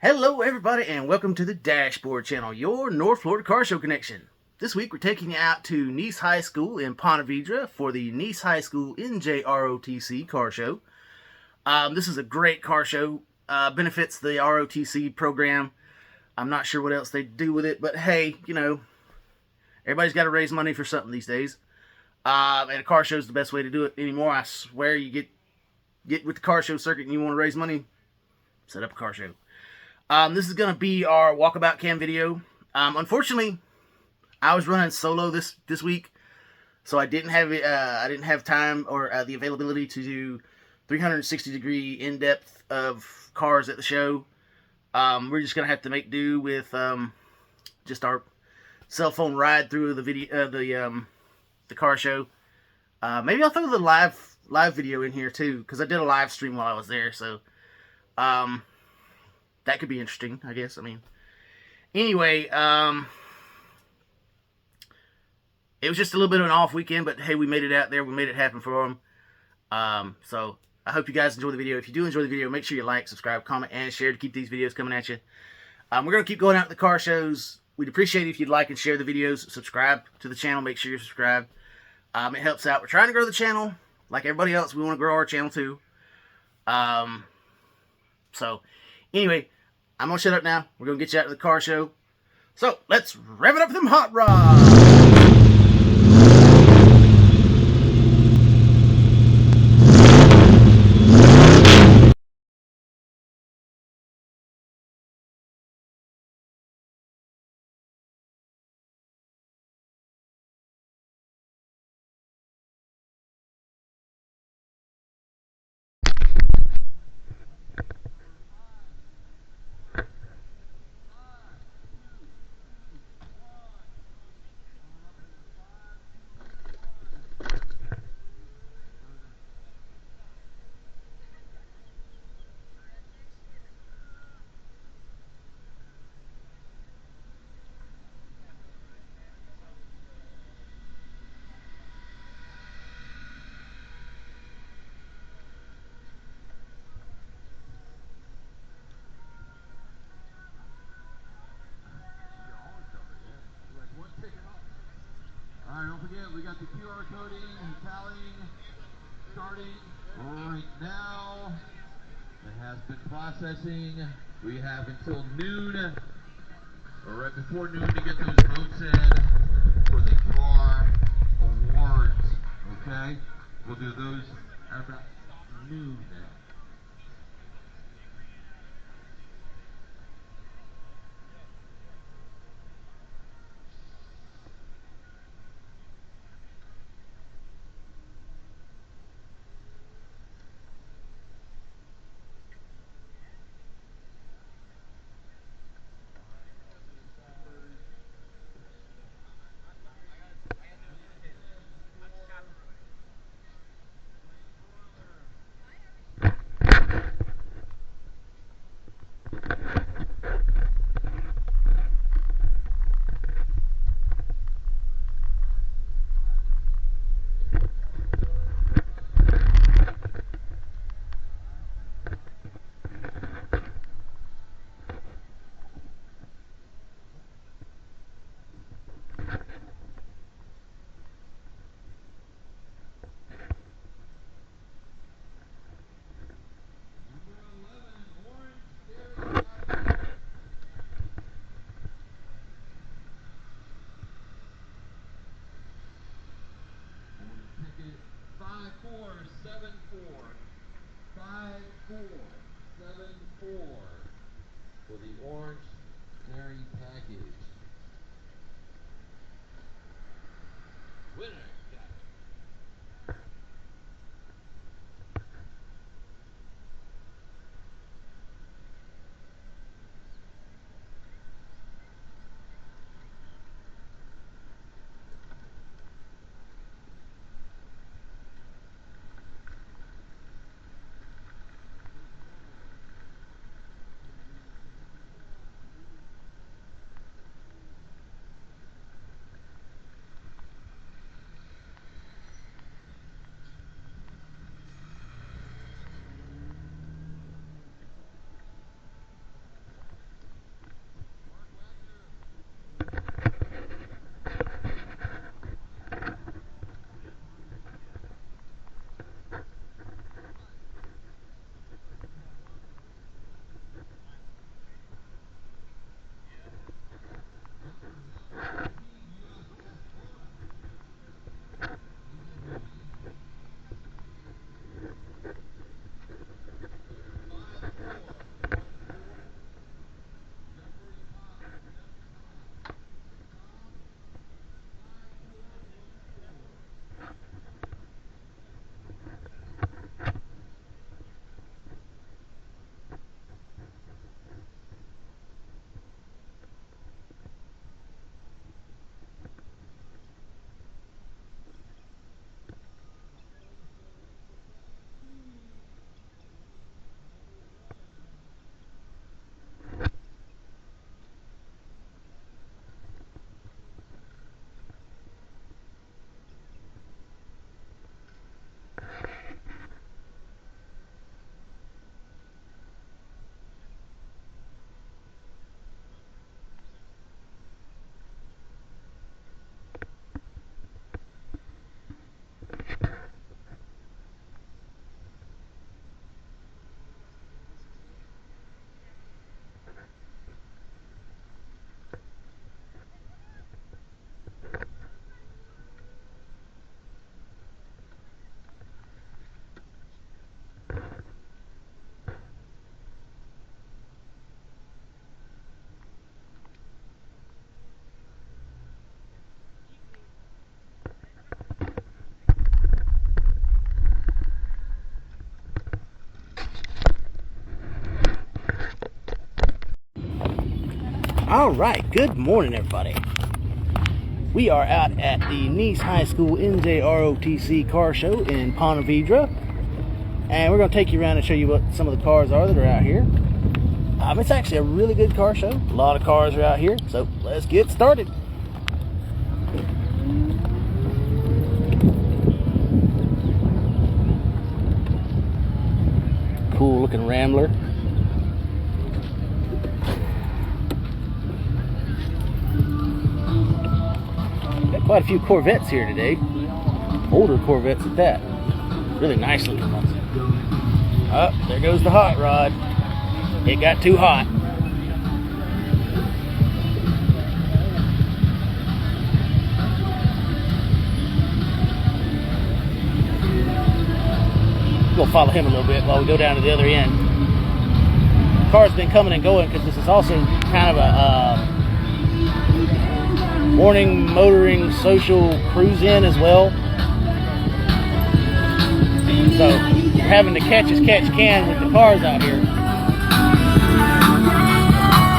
Hello everybody and welcome to the Dashboard Channel, your North Florida car show connection. This week we're taking you out to Nease High School in Ponte Vedra for the Nease High School NJROTC car show. This is a great car show, benefits the ROTC program. I'm not sure what else they do with it, but hey, you know, everybody's got to raise money for something these days. And a car show is the best way to do it anymore. I swear, you get with the car show circuit and you want to raise money, set up a car show. This is going to be our Walkabout cam video. Unfortunately, I was running solo this week, so I didn't have time or the availability to do 360-degree in-depth of cars at the show. We're just going to have to make do with just our cell phone ride through the video, the car show. Maybe I'll throw the live video in here too, because I did a live stream while I was there, so that could be interesting, I guess. I mean, anyway, it was just a little bit of an off weekend, but hey, we made it out there. We made it happen for them. So I hope you guys enjoy the video. If you do enjoy the video, make sure you like, subscribe, comment, and share to keep these videos coming at you. We're going to keep going out to the car shows. We'd appreciate it if you'd like and share the videos. Subscribe to the channel. Make sure you're subscribed. It helps out. We're trying to grow the channel. Like everybody else, we want to grow our channel too. So, anyway, I'm going to shut up now. We're going to get you out to the car show. So, let's rev it up for them hot rods! Alright, don't forget, we got the QR coding and tallying starting right now. It has been processing. We have until noon, or right before noon, to get those votes in for the car awards. Okay? We'll do those at about noon now. Ticket 5474. 5474 for the orange dairy package. Winner. All right, good morning, everybody. We are out at the Nease High School NJROTC car show in Ponte Vedra, and we're going to take you around and show you what some of the cars are that are out here. It's actually a really good car show. A lot of cars are out here, so let's get started. Cool looking Rambler. Got quite a few Corvettes here today. Older Corvettes at that. Really nice looking ones. Oh, there goes the hot rod. It got too hot. We'll follow him a little bit while we go down to the other end. The car's been coming and going because this is also kind of a morning motoring social cruise-in as well. So you're having to catch as catch can with the cars out here.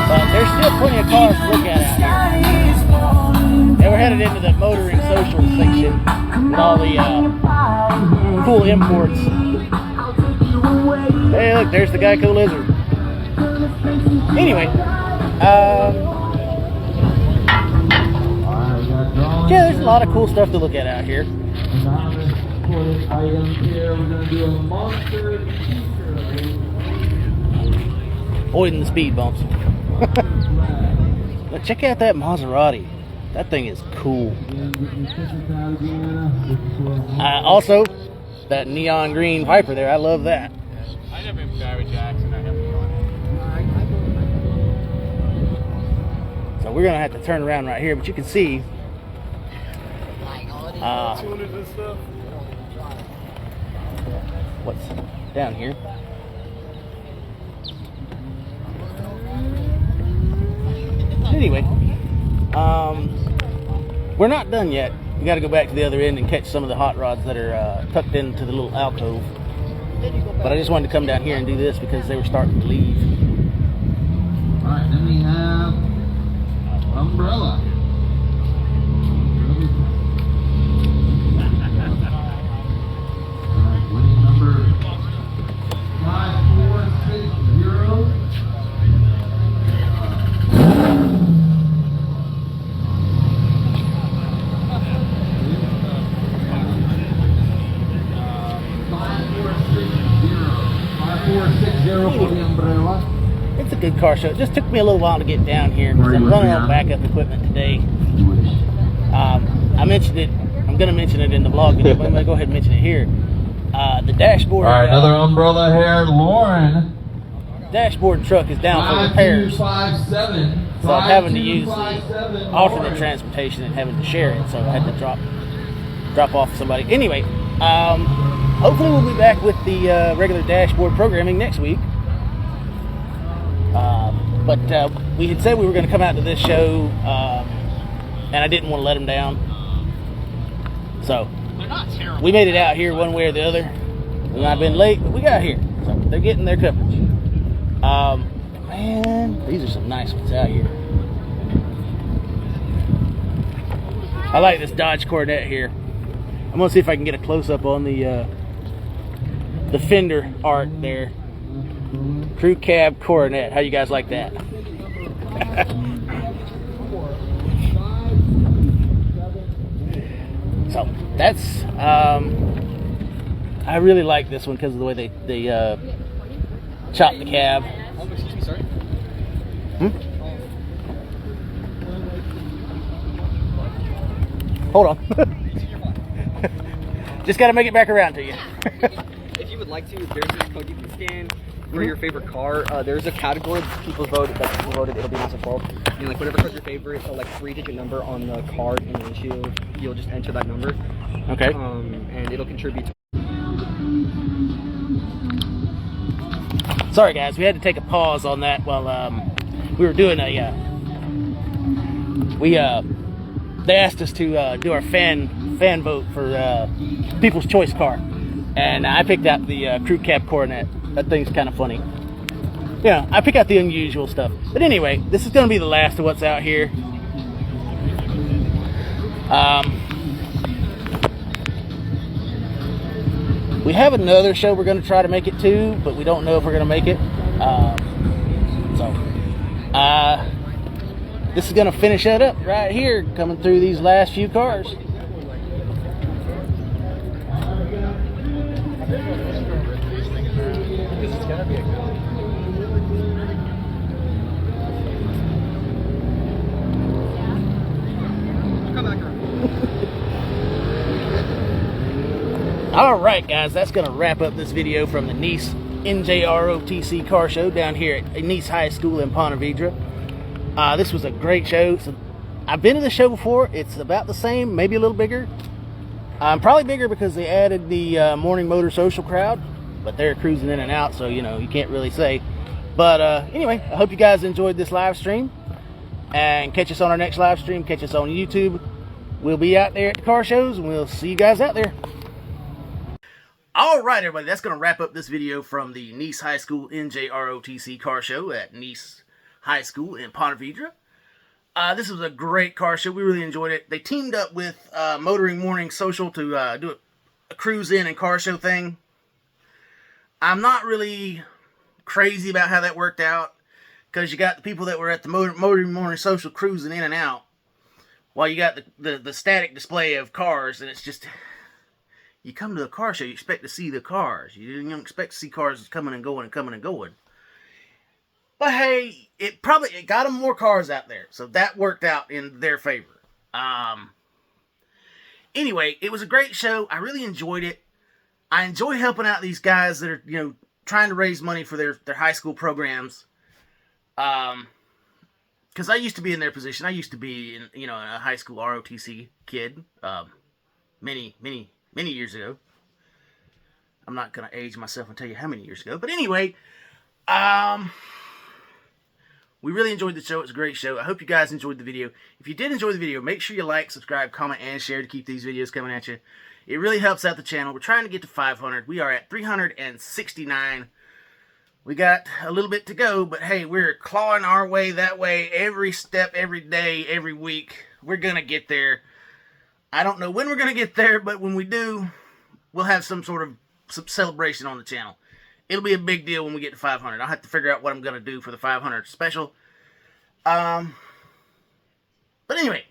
But there's still plenty of cars to look at out here. And we're headed into the motoring social section with all the cool imports. Hey, look, there's the Geico Lizard. Anyway, yeah, there's a lot of cool stuff to look at out here. Avoiding the speed bumps. But check out that Maserati. That thing is cool. Also, that neon green Viper there, I love that. I never been Barry Jackson. I have neon. So we're gonna have to turn around right here, but you can see what's down here. Anyway, we're not done yet. We got to go back to the other end and catch some of the hot rods that are tucked into the little alcove. But I just wanted to come down here and do this because they were starting to leave. All right, then we have Umbrella. All right, winning number 5460. For the Umbrella. It's a good car show. It just took me a little while to get down here because I'm running on backup equipment today. I mentioned it. I'm going to mention it in the vlog video, but I'm going to go ahead and mention it here. The dashboard. All right, another Umbrella here, Lauren. Dashboard truck is down for repairs. 5257. So I'm having to use the alternate transportation and having to share it. So I had to drop off somebody. Anyway, hopefully we'll be back with the regular dashboard programming next week. But we had said we were going to come out to this show, and I didn't want to let them down. So we made it out here one way or the other. We might have been late, but we got here. So they're getting their coverage. Man, these are some nice ones out here. I like this Dodge Coronet here. I'm going to see if I can get a close-up on the fender art there. Crew Cab Coronet. How you guys like that? So that's I really like this one because of the way they chop the cab. Excuse me, sorry. Hold on. Just got to make it back around to you. If you would like to, there's this code you can scan for your favorite car. There's a category that people voted. It'll be nice and full. And like whatever car's your favorite, like 3-digit number on the card and the windshield, you'll just enter that number. Okay. And it'll contribute. Sorry guys, we had to take a pause on that while we were doing a they asked us to do our fan vote for People's Choice car, and I picked out the Crew Cab Coronet. That thing's kind of funny. Yeah, I pick out the unusual stuff. But anyway, this is going to be the last of what's out here. We have another show we're going to try to make it to, but we don't know if we're going to make it. This is going to finish it up right here, coming through these last few cars. Alright guys, that's going to wrap up this video from the Nease NJROTC car show down here at Nease High School in Ponte Vedra. This was a great show. So, I've been to the show before. It's about the same, maybe a little bigger. Probably bigger because they added the morning motor social crowd, but they're cruising in and out, so you know, you can't really say. But anyway, I hope you guys enjoyed this live stream, and catch us on our next live stream. Catch us on YouTube. We'll be out there at the car shows, and we'll see you guys out there. All right, everybody, that's going to wrap up this video from the Nease High School NJROTC car show at Nease High School in Ponte Vedra. This was a great car show. We really enjoyed it. They teamed up with Motoring Morning Social to do a cruise in and car show thing. I'm not really crazy about how that worked out, because you got the people that were at the Motoring Morning Social cruising in and out, while you got the static display of cars, and it's just... You come to a car show, you expect to see the cars. You don't expect to see cars coming and going and coming and going. But hey, it got them more cars out there. So that worked out in their favor. Anyway, it was a great show. I really enjoyed it. I enjoy helping out these guys that are, you know, trying to raise money for their high school programs. Because I used to be in their position. I used to be, a high school ROTC kid. Many years ago. I'm not going to age myself and tell you how many years ago. But anyway, we really enjoyed the show. It was a great show. I hope you guys enjoyed the video. If you did enjoy the video, make sure you like, subscribe, comment, and share to keep these videos coming at you. It really helps out the channel. We're trying to get to 500. We are at 369. We got a little bit to go, but hey, we're clawing our way that way every step, every day, every week. We're going to get there. I don't know when we're going to get there, but when we do, we'll have some sort of celebration on the channel. It'll be a big deal when we get to 500. I'll have to figure out what I'm going to do for the 500 special. But anyway,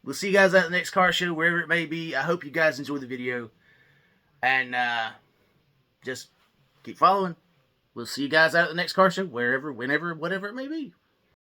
we'll see you guys at the next car show, wherever it may be. I hope you guys enjoyed the video. And just keep following. We'll see you guys out at the next car show, wherever, whenever, whatever it may be.